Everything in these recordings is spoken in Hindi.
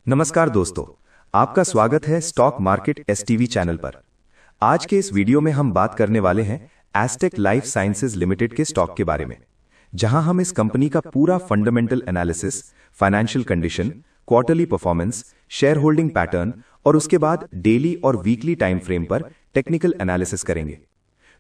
नमस्कार दोस्तों, आपका स्वागत है स्टॉक मार्केट एसटीवी चैनल पर। आज के इस वीडियो में हम बात करने वाले हैं एस्टेक लाइफ साइंसेज लिमिटेड के स्टॉक के बारे में, जहां हम इस कंपनी का पूरा fundamental analysis, financial condition, quarterly performance, share holding pattern और उसके बाद डेली और वीकली टाइम फ्रेम पर टेक्निकल एनालिसिस करेंगे।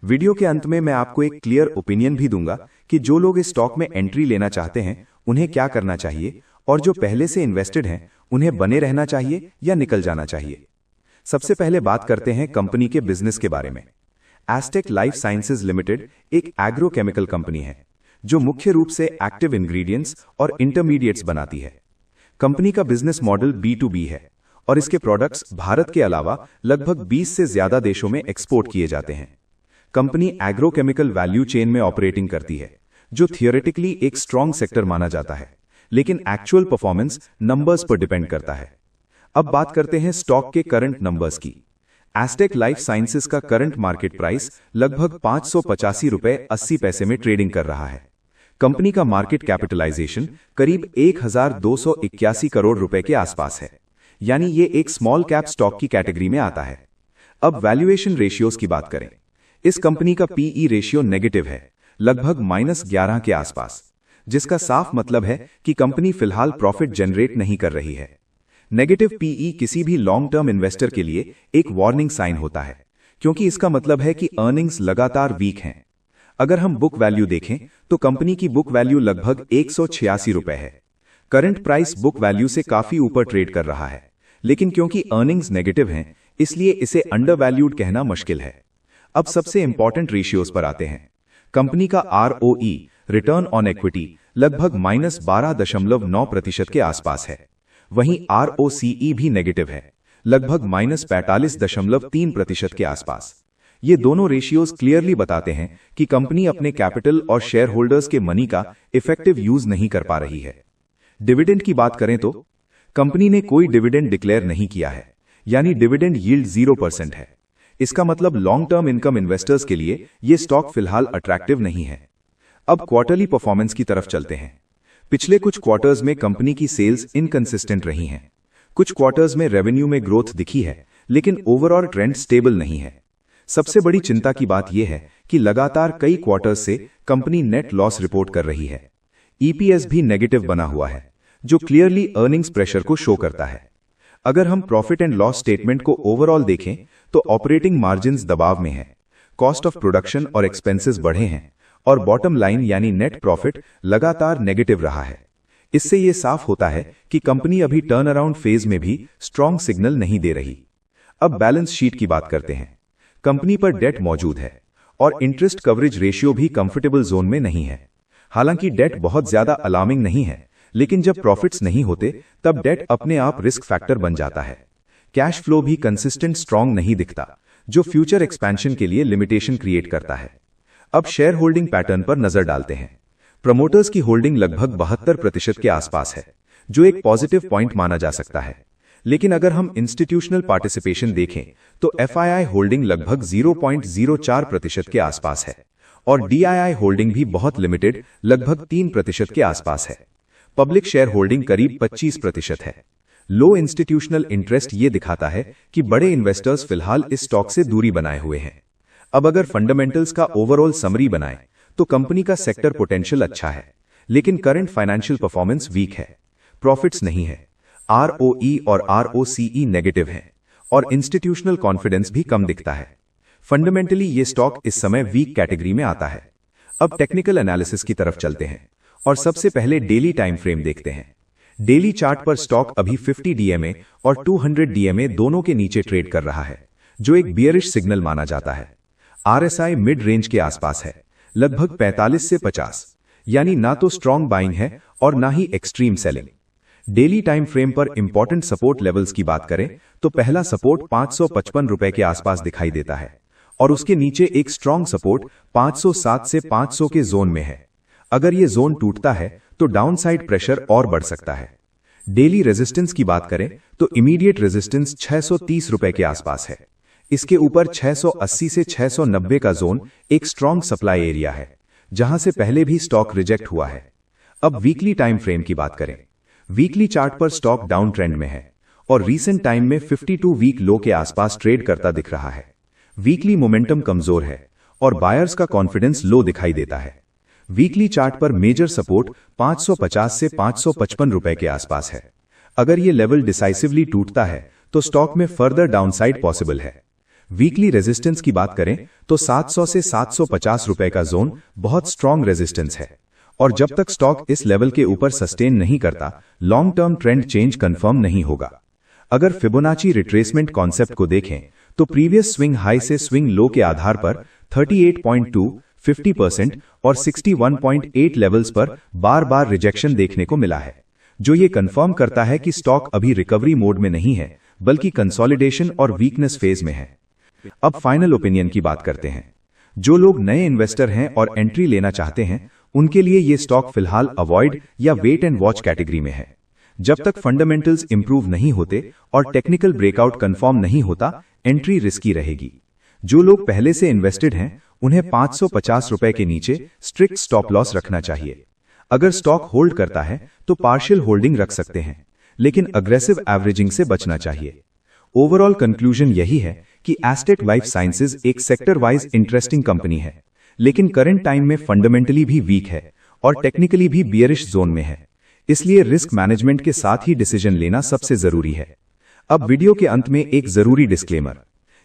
वीडियो के अंत में मैं आपको एक क्लियर ओपिनियन भी दूंगा कि जो लोग इस स्टॉक में एंट्री लेना चाहते हैं उन्हें क्या करना चाहिए और जो पहले से इन्वेस्टेड हैं उन्हें बने रहना चाहिए या निकल जाना चाहिए। सबसे पहले बात करते हैं कंपनी के बिजनेस के बारे में। एस्टेक लाइफ साइंसेज लिमिटेड एक एग्रोकेमिकल कंपनी है जो मुख्य रूप से एक्टिव इंग्रेडिएंट्स और इंटरमीडिएट्स बनाती है। कंपनी का बिजनेस मॉडल B2B है और इसके प्रोडक्ट्स भारत के अलावा लगभग 20 से ज्यादा देशों में एक्सपोर्ट किए जाते हैं। कंपनी एग्रोकेमिकल वैल्यू चेन में ऑपरेटिंग करती है, जो थियोरेटिकली एक स्ट्रॉन्ग सेक्टर माना जाता है, लेकिन एक्चुअल परफॉर्मेंस नंबर्स पर डिपेंड करता है। अब बात करते हैं स्टॉक के करंट नंबर्स की। एस्टेक लाइफ साइंसेज का करंट मार्केट प्राइस लगभग 585 रुपए 80 पैसे में ट्रेडिंग कर रहा है। कंपनी का मार्केट कैपिटलाइजेशन करीब 1281 करोड़ रुपए के आसपास है, यानी ये एक स्मॉल कैप स्टॉक की कैटेगरी में आता है। अब वैल्यूएशन रेशियोज की बात करें। इस कंपनी का पीई रेशियो नेगेटिव है, लगभग -11 के आसपास, जिसका साफ मतलब है कि कंपनी फिलहाल प्रॉफिट जनरेट नहीं कर रही है। नेगेटिव पीई किसी भी लॉन्ग टर्म इन्वेस्टर के लिए एक वार्निंग साइन होता है, क्योंकि इसका मतलब है कि अर्निंग्स लगातार वीक हैं। अगर हम बुक वैल्यू देखें तो कंपनी की बुक वैल्यू लगभग 186 रुपए है। करंट प्राइस बुक वैल्यू से काफी ऊपर ट्रेड कर रहा है, लेकिन क्योंकि अर्निंग्स नेगेटिव हैं, इसलिए इसे अंडर वैल्यूड कहना मुश्किल है। अब सबसे इंपॉर्टेंट रेशियोज पर आते हैं। कंपनी का ROE रिटर्न ऑन इक्विटी लगभग -12.9% के आसपास है। वहीं ROCE भी नेगेटिव है, लगभग -45.3% के आसपास। ये दोनों रेशियोज क्लियरली बताते हैं कि कंपनी अपने कैपिटल और शेयर होल्डर्स के मनी का इफेक्टिव यूज नहीं कर पा रही है। डिविडेंड की बात करें तो कंपनी ने कोई डिविडेंड डिक्लेयर नहीं किया है, यानी डिविडेंड यील्ड 0% है। इसका मतलब लॉन्ग टर्म इनकम इन्वेस्टर्स के लिए यह स्टॉक फिलहाल अट्रैक्टिव नहीं है। अब क्वार्टरली परफॉर्मेंस की तरफ चलते हैं। पिछले कुछ क्वार्टर्स में कंपनी की सेल्स इनकंसिस्टेंट रही हैं। कुछ क्वार्टर्स में रेवेन्यू में ग्रोथ दिखी है, लेकिन ओवरऑल ट्रेंड स्टेबल नहीं है। सबसे बड़ी चिंता की बात यह है कि लगातार कई क्वार्टर्स से कंपनी नेट लॉस रिपोर्ट कर रही है। EPS भी नेगेटिव बना हुआ है, जो क्लियरली अर्निंग्स प्रेशर को शो करता है। अगर हम प्रॉफिट एंड लॉस स्टेटमेंट को ओवरऑल देखें तो ऑपरेटिंग मार्जिन्स दबाव में है, कॉस्ट ऑफ प्रोडक्शन और एक्सपेंसेस बढ़े हैं और बॉटम लाइन यानी नेट प्रॉफिट लगातार नेगेटिव रहा है। इससे यह साफ होता है कि कंपनी अभी टर्न अराउंड फेज में भी स्ट्रॉन्ग सिग्नल नहीं दे रही। अब बैलेंस शीट की बात करते हैं। कंपनी पर डेट मौजूद है और इंटरेस्ट कवरेज रेशियो भी कंफर्टेबल जोन में नहीं है। हालांकि डेट बहुत ज्यादा अलार्मिंग नहीं है, लेकिन जब प्रॉफिट्स नहीं होते तब डेट अपने आप रिस्क फैक्टर बन जाता है। कैश फ्लो भी कंसिस्टेंट स्ट्रॉन्ग नहीं दिखता, जो फ्यूचर एक्सपेंशन के लिए लिमिटेशन क्रिएट करता है। अब शेयर होल्डिंग पैटर्न पर नजर डालते हैं। प्रमोटर्स की होल्डिंग लगभग 72% के आसपास है, जो एक पॉजिटिव पॉइंट माना जा सकता है। लेकिन अगर हम इंस्टीट्यूशनल पार्टिसिपेशन देखें तो FII होल्डिंग लगभग 0.04% के आसपास है और DII होल्डिंग भी बहुत लिमिटेड, लगभग 3% के आसपास है। पब्लिक शेयर होल्डिंग करीब 25% है। लो इंस्टीट्यूशनल इंटरेस्ट ये दिखाता है कि बड़े इन्वेस्टर्स फिलहाल इस स्टॉक से दूरी बनाए हुए हैं। अब अगर फंडामेंटल्स का ओवरऑल समरी बनाएं तो कंपनी का सेक्टर पोटेंशियल अच्छा है, लेकिन करंट फाइनेंशियल परफॉर्मेंस वीक है। प्रॉफिट्स नहीं है, ROE और ROCE नेगेटिव है और इंस्टीट्यूशनल कॉन्फिडेंस भी कम दिखता है। फंडामेंटली ये स्टॉक इस समय वीक कैटेगरी में आता है। अब टेक्निकल एनालिसिस की तरफ चलते हैं और सबसे पहले डेली टाइम फ्रेम देखते हैं। डेली चार्ट पर स्टॉक अभी 50 DMA और 200 DMA दोनों के नीचे ट्रेड कर रहा है, जो एक बियरिश सिग्नल माना जाता है। RSI मिड रेंज के आसपास है, लगभग 45 से 50, यानी ना तो स्ट्रॉन्ग बाइंग है और ना ही extreme selling. Daily time frame पर इंपॉर्टेंट सपोर्ट लेवल्स की बात करें तो पहला सपोर्ट 555 रुपए के आसपास दिखाई देता है और उसके नीचे एक स्ट्रॉन्ग सपोर्ट 507 से 500 के जोन में है। अगर ये जोन टूटता है तो डाउनसाइड प्रेशर और बढ़ सकता है। डेली रेजिस्टेंस की बात करें तो इमीडिएट रेजिस्टेंस 630 रुपए के आसपास है। इसके ऊपर 680 से 690 का जोन एक स्ट्रॉन्ग सप्लाई एरिया है, जहां से पहले भी स्टॉक रिजेक्ट हुआ है। अब वीकली टाइम फ्रेम की बात करें। वीकली चार्ट पर स्टॉक डाउन ट्रेंड में है और रीसेंट टाइम में 52 वीक लो के आसपास ट्रेड करता दिख रहा है। वीकली मोमेंटम कमजोर है और बायर्स का कॉन्फिडेंस लो दिखाई देता है। वीकली चार्ट पर मेजर सपोर्ट 550 से 555 रुपए के आसपास है। अगर ये लेवल डिसाइसिवली टूटता है तो स्टॉक में फर्दर डाउनसाइड पॉसिबल है। वीकली रेजिस्टेंस की बात करें तो 700 से 750 रुपए का जोन बहुत स्ट्रॉन्ग रेजिस्टेंस है और जब तक स्टॉक इस लेवल के ऊपर सस्टेन नहीं करता, long term trend change confirm नहीं होगा। अगर फिबोनाची रिट्रेसमेंट कॉन्सेप्ट को देखें तो प्रीवियस स्विंग हाई से स्विंग लो के आधार पर 38.2, 50% और 61.8 लेवल्स पर बार बार रिजेक्शन देखने को मिला है, जो ये कंफर्म करता है कि स्टॉक अभी रिकवरी मोड में नहीं है बल्कि कंसोलिडेशन और वीकनेस फेज में है। अब फाइनल ओपिनियन की बात करते हैं। जो लोग नए इन्वेस्टर हैं और एंट्री लेना चाहते हैं, उनके लिए ये स्टॉक फिलहाल अवॉइड या वेट एंड वॉच कैटेगरी में है। जब तक फंडामेंटल्स इंप्रूव नहीं होते और टेक्निकल ब्रेकआउट कंफर्म नहीं होता, एंट्री रिस्की रहेगी। जो लोग पहले से इन्वेस्टेड हैं, उन्हें 550 रुपए के नीचे स्ट्रिक्ट स्टॉप लॉस रखना चाहिए। अगर स्टॉक होल्ड करता है तो पार्शियल होल्डिंग रख सकते हैं, लेकिन अग्रेसिव एवरेजिंग से बचना चाहिए। ओवरऑल कंक्लूजन यही है कि एस्टेट लाइफ साइंसेज एक सेक्टर वाइज इंटरेस्टिंग कंपनी है, लेकिन करंट टाइम में फंडामेंटली भी वीक है और टेक्निकली भी बियरिश जोन में है। इसलिए रिस्क मैनेजमेंट के साथ ही डिसीजन लेना सबसे जरूरी है। अब वीडियो के अंत में एक जरूरी डिस्क्लेमर।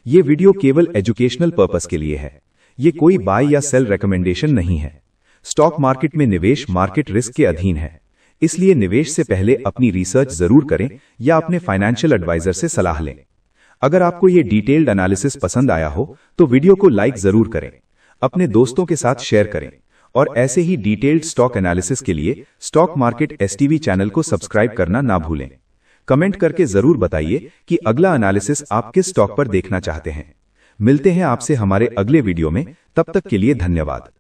ये वीडियो केवल एजुकेशनल पर्पस के लिए है। ये कोई बाय या सेल रिकमेंडेशन नहीं है। स्टॉक मार्केट में निवेश मार्केट रिस्क के अधीन है, इसलिए निवेश से पहले अपनी रिसर्च जरूर करें या अपने फाइनेंशियल एडवाइजर से सलाह लें। अगर आपको ये डिटेल्ड एनालिसिस पसंद आया हो तो वीडियो को लाइक जरूर करें, अपने दोस्तों के साथ शेयर करें और ऐसे ही डिटेल्ड स्टॉक एनालिसिस के लिए स्टॉक मार्केट एसटीवी चैनल को सब्सक्राइब करना ना भूलें। कमेंट करके जरूर बताइए कि अगला एनालिसिस आप किस स्टॉक पर देखना चाहते हैं। मिलते हैं आपसे हमारे अगले वीडियो में, तब तक के लिए धन्यवाद।